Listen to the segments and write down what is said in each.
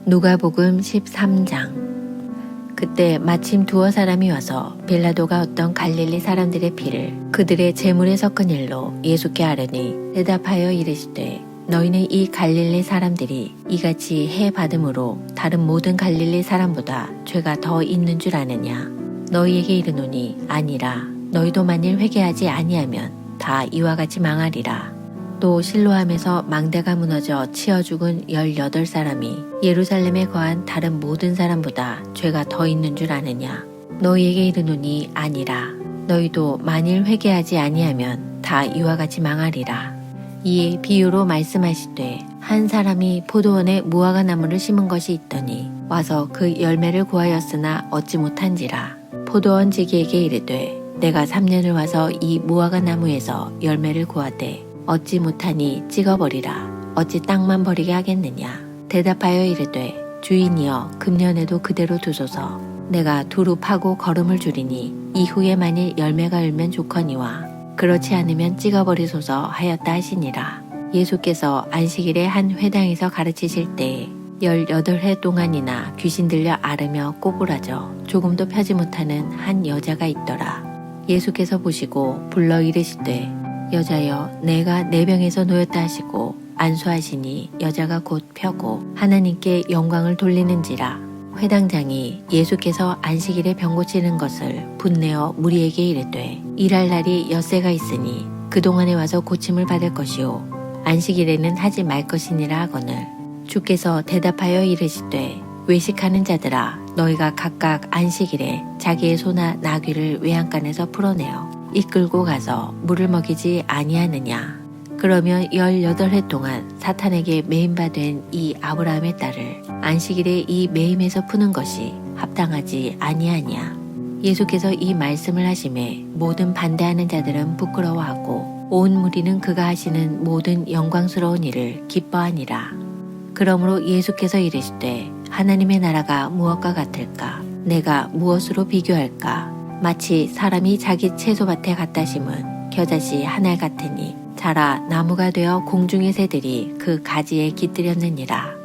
누가복음 13장. 그때 마침 두어 사람이 와서 빌라도가 어떤 갈릴리 사람들의 피를 그들의 제물에 섞은 일로 예수께 아뢰니 대답하여 이르시되 너희는 이 갈릴리 사람들이 이같이 해 받음으로 다른 모든 갈릴리 사람보다 죄가 더 있는 줄 아느냐. 너희에게 이르노니 아니라. 너희도 만일 회개하지 아니하면 다 이와 같이 망하리라. 또 실로암에서 망대가 무너져 치어 죽은 18사람이 예루살렘에 거한 다른 모든 사람보다 죄가 더 있는 줄 아느냐. 너희에게 이르노니 아니라. 너희도 만일 회개하지 아니하면 다 이와 같이 망하리라. 이에 비유로 말씀하시되 한 사람이 포도원에 무화과 나무를 심은 것이 있더니 와서 그 열매를 구하였으나 얻지 못한지라. 포도원 지기에게 이르되 내가 3년을 와서 이 무화과 나무에서 열매를 구하되 얻지 못하니 찍어버리라. 어찌 땅만 버리게 하겠느냐. 대답하여 이르되 주인이여 금년에도 그대로 두소서. 내가 두루 파고 거름을 주리니 이후에 만일 열매가 열면 좋거니와 그렇지 않으면 찍어버리소서 하였다 하시니라. 예수께서 안식일에 한 회당에서 가르치실 때에 18해 동안이나 귀신 들려 앓으며 꼬부라져 조금도 펴지 못하는 한 여자가 있더라. 예수께서 보시고 불러 이르시되 여자여 내가 내 병에서 놓였다 하시고 안수하시니 여자가 곧 펴고 하나님께 영광을 돌리는지라. 회당장이 예수께서 안식일에 병 고치는 것을 분내어 무리에게 이르되 일할 날이 엿새가 있으니 그동안에 와서 고침을 받을 것이요 안식일에는 하지 말 것이니라 하거늘 주께서 대답하여 이르시되 외식하는 자들아 너희가 각각 안식일에 자기의 소나 나귀를 외양간에서 풀어내어 이끌고 가서 물을 먹이지 아니하느냐. 그러면 18해 동안 사탄에게 매임바 된 이 아브라함의 딸을 안식일에 이 매임에서 푸는 것이 합당하지 아니하냐. 예수께서 이 말씀을 하심에 모든 반대하는 자들은 부끄러워하고 온 무리는 그가 하시는 모든 영광스러운 일을 기뻐하니라. 그러므로 예수께서 이르시되 하나님의 나라가 무엇과 같을까? 내가 무엇으로 비교할까? 마치 사람이 자기 채소밭에 갖다 심은 겨자씨 한 알 같으니 자라 나무가 되어 공중의 새들이 그 가지에 깃들였느니라.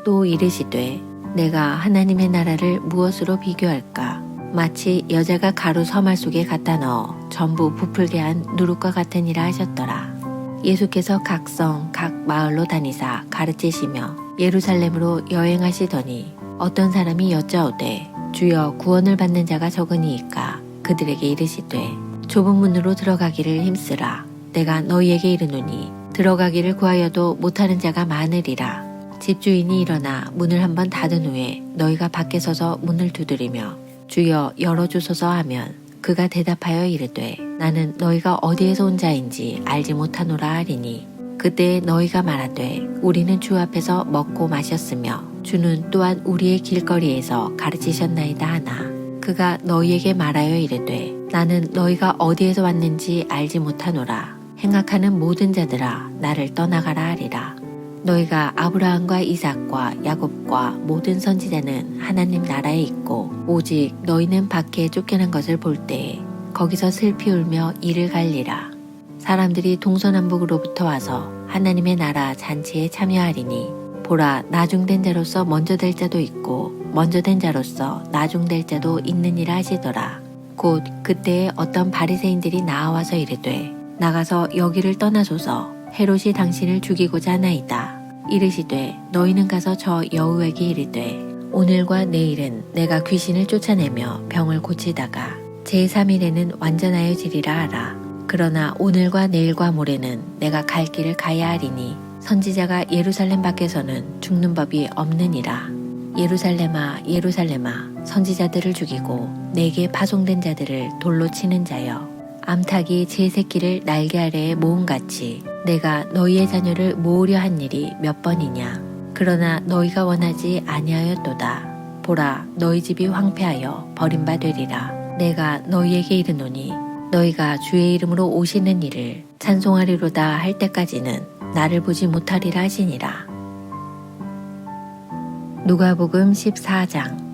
또 이르시되 내가 하나님의 나라를 무엇으로 비교할까? 마치 여자가 가루 서말 속에 갖다 넣어 전부 부풀게 한 누룩과 같으니라 하셨더라. 예수께서 각 성, 각 마을로 다니사 가르치시며 예루살렘으로 여행하시더니 어떤 사람이 여짜오되 주여 구원을 받는 자가 적으니이까? 그들에게 이르시되 좁은 문으로 들어가기를 힘쓰라. 내가 너희에게 이르노니 들어가기를 구하여도 못하는 자가 많으리라. 집주인이 일어나 문을 한번 닫은 후에 너희가 밖에 서서 문을 두드리며 주여 열어주소서 하면 그가 대답하여 이르되 나는 너희가 어디에서 온 자인지 알지 못하노라 하리니 그때 너희가 말하되 우리는 주 앞에서 먹고 마셨으며 주는 또한 우리의 길거리에서 가르치셨나이다 하나 그가 너희에게 말하여 이르되 나는 너희가 어디에서 왔는지 알지 못하노라. 행악하는 모든 자들아 나를 떠나가라 하리라. 너희가 아브라함과 이삭과 야곱과 모든 선지자는 하나님 나라에 있고 오직 너희는 밖에 쫓겨난 것을 볼 때에 거기서 슬피 울며 이를 갈리라. 사람들이 동서남북으로부터 와서 하나님의 나라 잔치에 참여하리니 보라 나중된 자로서 먼저 될 자도 있고 먼저 된 자로서 나중될 자도 있느니라 하시더라. 곧 그때에 어떤 바리새인들이 나와서 이르되 나가서 여기를 떠나소서. 헤롯이 당신을 죽이고자 하나이다. 이르시되 너희는 가서 저 여우에게 이르되 오늘과 내일은 내가 귀신을 쫓아내며 병을 고치다가 제3일에는 완전하여지리라 하라. 그러나 오늘과 내일과 모레는 내가 갈 길을 가야 하리니 선지자가 예루살렘 밖에서는 죽는 법이 없느니라. 예루살렘아 예루살렘아 선지자들을 죽이고 내게 파송된 자들을 돌로 치는 자여 암탉이 제 새끼를 날개 아래에 모음같이 내가 너희의 자녀를 모으려 한 일이 몇 번이냐. 그러나 너희가 원하지 아니하였도다. 보라 너희 집이 황폐하여 버림바 되리라. 내가 너희에게 이르노니 너희가 주의 이름으로 오시는 이를 찬송하리로다 할 때까지는 나를 보지 못하리라 하시니라. 누가복음 14장.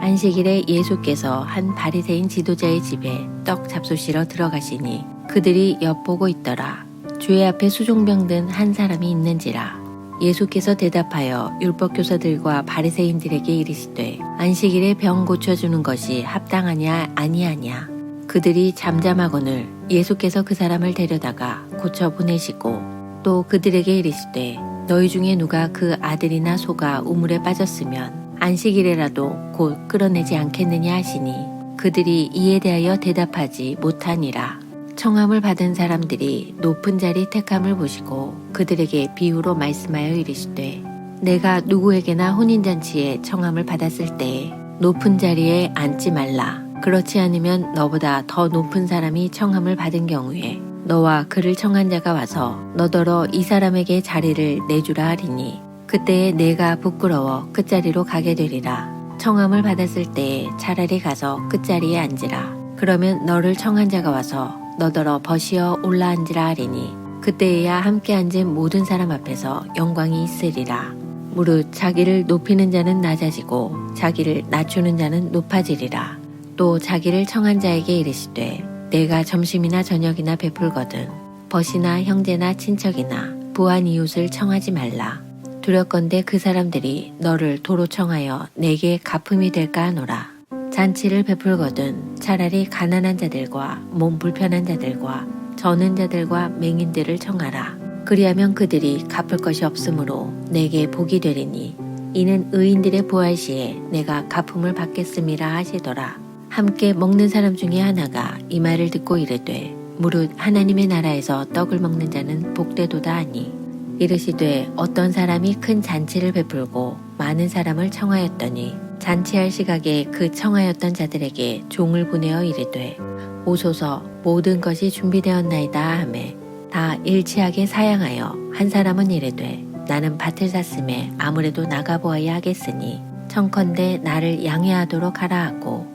안식일에 예수께서 한 바리새인 지도자의 집에 떡 잡수시러 들어가시니 그들이 엿보고 있더라. 주의 앞에 수종병 든 한 사람이 있는지라. 예수께서 대답하여 율법교사들과 바리새인들에게 이르시되 안식일에 병 고쳐주는 것이 합당하냐 아니하냐. 그들이 잠잠하거늘 예수께서 그 사람을 데려다가 고쳐 보내시고 또 그들에게 이르시되 너희 중에 누가 그 아들이나 소가 우물에 빠졌으면 안식일에라도 곧 끌어내지 않겠느냐 하시니 그들이 이에 대하여 대답하지 못하니라. 청함을 받은 사람들이 높은 자리 택함을 보시고 그들에게 비유로 말씀하여 이르시되 내가 누구에게나 혼인잔치에 청함을 받았을 때에 높은 자리에 앉지 말라. 그렇지 않으면 너보다 더 높은 사람이 청함을 받은 경우에 너와 그를 청한 자가 와서 너더러 이 사람에게 자리를 내주라 하리니 그때에 내가 부끄러워 끝자리로 가게 되리라. 청함을 받았을 때에 차라리 가서 끝자리에 앉으라. 그러면 너를 청한 자가 와서 너더러 벗이어 올라앉으라 하리니 그때에야 함께 앉은 모든 사람 앞에서 영광이 있으리라. 무릇 자기를 높이는 자는 낮아지고 자기를 낮추는 자는 높아지리라. 또 자기를 청한 자에게 이르시되 내가 점심이나 저녁이나 베풀거든 벗이나 형제나 친척이나 부한 이웃을 청하지 말라. 두렵건대 그 사람들이 너를 도로 청하여 내게 갚음이 될까 하노라. 잔치를 베풀거든 차라리 가난한 자들과 몸 불편한 자들과 저는 자들과 맹인들을 청하라. 그리하면 그들이 갚을 것이 없으므로 내게 복이 되리니 이는 의인들의 부활 시에 내가 갚음을 받겠음이라 하시더라. 함께 먹는 사람 중에 하나가 이 말을 듣고 이르되 무릇 하나님의 나라에서 떡을 먹는 자는 복되도다 하니 이르시되 어떤 사람이 큰 잔치를 베풀고 많은 사람을 청하였더니 잔치할 시각에 그 청하였던 자들에게 종을 보내어 이르되 오소서 모든 것이 준비되었나이다 하매 다 일치하게 사양하여 한 사람은 이르되 나는 밭을 샀음에 아무래도 나가보아야 하겠으니 청컨대 나를 양해하도록 하라 하고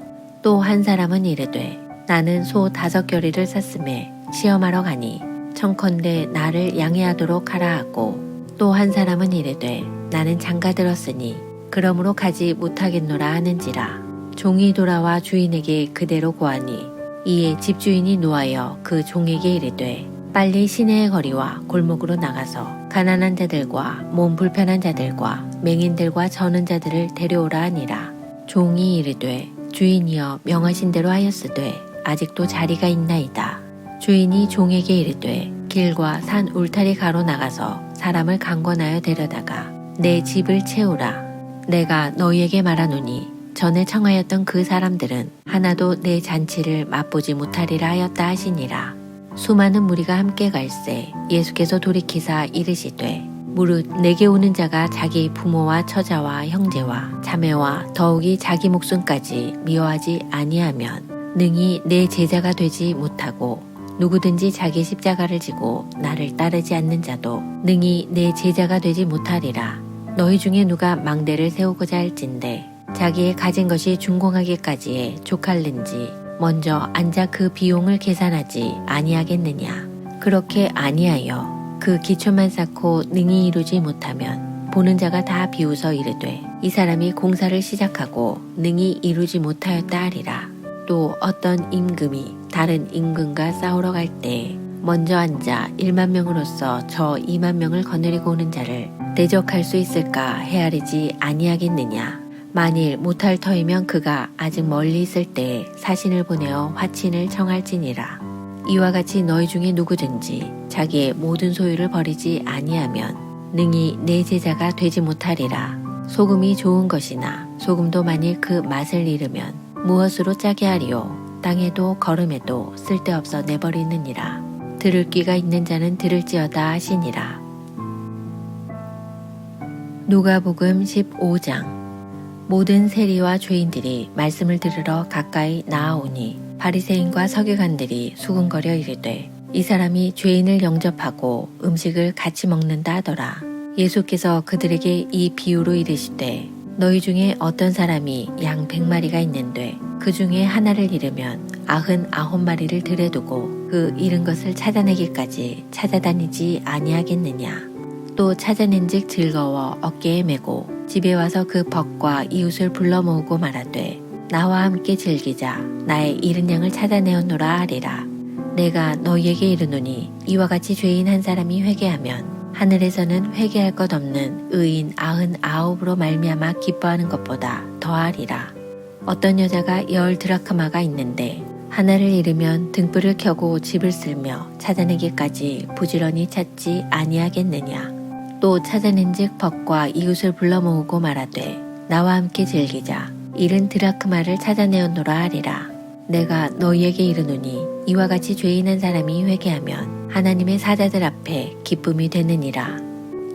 또 한 사람은 이르되 나는 소 5겨리를 샀음에 시험하러 가니 청컨대 나를 양해하도록 하라 하고 또 한 사람은 이르되 나는 장가 들었으니 그러므로 가지 못하겠노라 하는지라. 종이 돌아와 주인에게 그대로 고하니 이에 집주인이 노하여 그 종에게 이르되 빨리 시내의 거리와 골목으로 나가서 가난한 자들과 몸 불편한 자들과 맹인들과 저는 자들을 데려오라 하니라. 종이 이르되 주인이여 명하신 대로 하였으되 아직도 자리가 있나이다. 주인이 종에게 이르되 길과 산 울타리 가로 나가서 사람을 강권하여 데려다가 내 집을 채우라. 내가 너희에게 말하노니 전에 청하였던 그 사람들은 하나도 내 잔치를 맛보지 못하리라 하였다 하시니라. 수많은 무리가 함께 갈새 예수께서 돌이키사 이르시되 무릇 내게 오는 자가 자기 부모와 처자와 형제와 자매와 더욱이 자기 목숨까지 미워하지 아니하면 능히 내 제자가 되지 못하고 누구든지 자기 십자가를 지고 나를 따르지 않는 자도 능히 내 제자가 되지 못하리라. 너희 중에 누가 망대를 세우고자 할진대 자기의 가진 것이 준공하기까지에 족할는지 먼저 앉아 그 비용을 계산하지 아니하겠느냐. 그렇게 아니하여 그 기초만 쌓고 능히 이루지 못하면 보는 자가 다 비웃어 이르되 이 사람이 공사를 시작하고 능히 이루지 못하였다 하리라. 또 어떤 임금이 다른 임금과 싸우러 갈 때 먼저 앉아 1만 명으로서 저 2만 명을 거느리고 오는 자를 대적할 수 있을까 헤아리지 아니하겠느냐. 만일 못할 터이면 그가 아직 멀리 있을 때 사신을 보내어 화친을 청할지니라. 이와 같이 너희 중에 누구든지 자기의 모든 소유를 버리지 아니하면 능히 내 제자가 되지 못하리라. 소금이 좋은 것이나 소금도 만일 그 맛을 잃으면 무엇으로 짜게 하리요. 땅에도 거름에도 쓸데없어 내버리느니라. 들을 귀가 있는 자는 들을지어다 하시니라. 누가복음 15장. 모든 세리와 죄인들이 말씀을 들으러 가까이 나아오니 바리새인과 서기관들이 수군거려 이르되 이 사람이 죄인을 영접하고 음식을 같이 먹는다 하더라. 예수께서 그들에게 이 비유로 이르시되 너희 중에 어떤 사람이 양 100마리가 있는데 그 중에 하나를 잃으면 99마리를 들여 두고 그 잃은 것을 찾아내기까지 찾아다니지 아니하겠느냐. 또 찾아낸즉 즐거워 어깨에 메고 집에 와서 그 벗과 이웃을 불러 모으고 말하되 나와 함께 즐기자. 나의 잃은 양을 찾아내었노라 하리라. 내가 너희에게 이르노니 이와 같이 죄인 한 사람이 회개하면 하늘에서는 회개할 것 없는 의인 99으로 말미암아 기뻐하는 것보다 더하리라. 어떤 여자가 10드라크마가 있는데 하나를 잃으면 등불을 켜고 집을 쓸며 찾아내기까지 부지런히 찾지 아니하겠느냐. 또 찾아낸즉 벗과 이웃을 불러 모으고 말하되 나와 함께 즐기자. 잃은 드라크마를 찾아내었노라 하리라. 내가 너희에게 이르노니 이와 같이 죄인한 사람이 회개하면 하나님의 사자들 앞에 기쁨이 되느니라.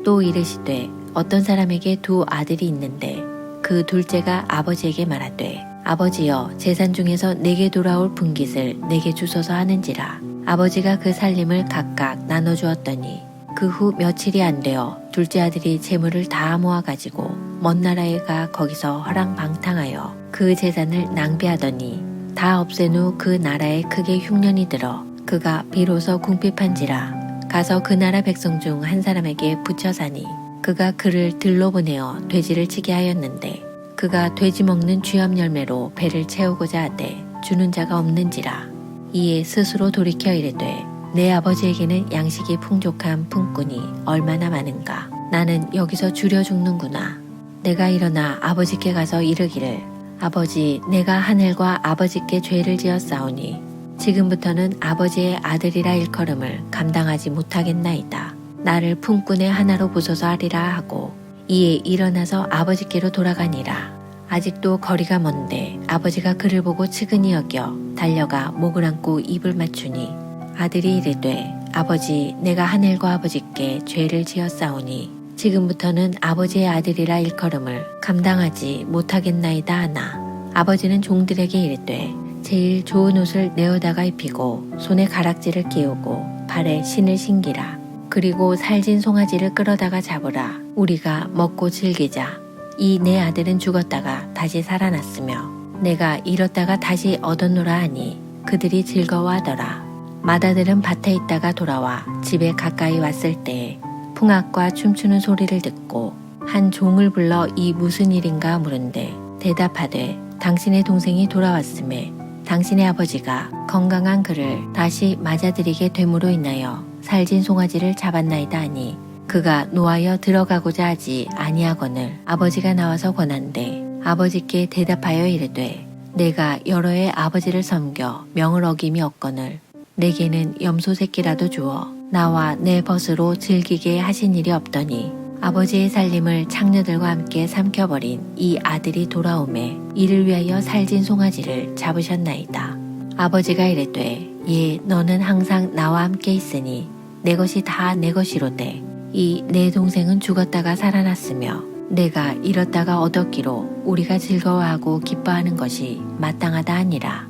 또 이르시되 어떤 사람에게 2 아들이 있는데 그 둘째가 아버지에게 말하되 아버지여 재산 중에서 내게 돌아올 분깃을 내게 주소서 하는지라. 아버지가 그 살림을 각각 나눠주었더니 그 후 며칠이 안 되어 둘째 아들이 재물을 다 모아가지고 먼 나라에 가 거기서 허랑방탕하여 그 재산을 낭비하더니 다 없앤 후 그 나라에 크게 흉년이 들어 그가 비로소 궁핍한지라. 가서 그 나라 백성 중 한 사람에게 붙여 사니 그가 그를 들로 보내어 돼지를 치게 하였는데 그가 돼지 먹는 쥐염 열매로 배를 채우고자 하되 주는 자가 없는지라. 이에 스스로 돌이켜 이르되 내 아버지에게는 양식이 풍족한 품꾼이 얼마나 많은가. 나는 여기서 줄여 죽는구나. 내가 일어나 아버지께 가서 이르기를 아버지 내가 하늘과 아버지께 죄를 지었사오니 지금부터는 아버지의 아들이라 일컬음을 감당하지 못하겠나이다. 나를 품꾼의 하나로 보소서 하리라 하고 이에 일어나서 아버지께로 돌아가니라. 아직도 거리가 먼데 아버지가 그를 보고 측은히 여겨 달려가 목을 안고 입을 맞추니 아들이 이르되 아버지 내가 하늘과 아버지께 죄를 지었사오니 지금부터는 아버지의 아들이라 일컬음을 감당하지 못하겠나이다 하나. 아버지는 종들에게 이르되 제일 좋은 옷을 내어다가 입히고 손에 가락지를 끼우고 발에 신을 신기라. 그리고 살진 송아지를 끌어다가 잡으라. 우리가 먹고 즐기자. 이 내 아들은 죽었다가 다시 살아났으며 내가 잃었다가 다시 얻었노라 하니 그들이 즐거워하더라. 맏아들은 밭에 있다가 돌아와 집에 가까이 왔을 때에 풍악과 춤추는 소리를 듣고 한 종을 불러 이 무슨 일인가 물은데 대답하되 당신의 동생이 돌아왔음에 당신의 아버지가 건강한 그를 다시 맞아들이게 됨으로 인하여 살진 송아지를 잡았나이다 하니 그가 노하여 들어가고자 하지 아니하거늘 아버지가 나와서 권한대 아버지께 대답하여 이르되 내가 여러 해 아버지를 섬겨 명을 어김이 없거늘 내게는 염소 새끼라도 주어 나와 내 벗으로 즐기게 하신 일이 없더니 아버지의 살림을 창녀들과 함께 삼켜버린 이 아들이 돌아오매 이를 위하여 살진 송아지를 잡으셨나이다. 아버지가 이르되 예 너는 항상 나와 함께 있으니 내 것이 다 내 것이로되 이 내 동생은 죽었다가 살아났으며 내가 잃었다가 얻었기로 우리가 즐거워하고 기뻐하는 것이 마땅하다 하니라.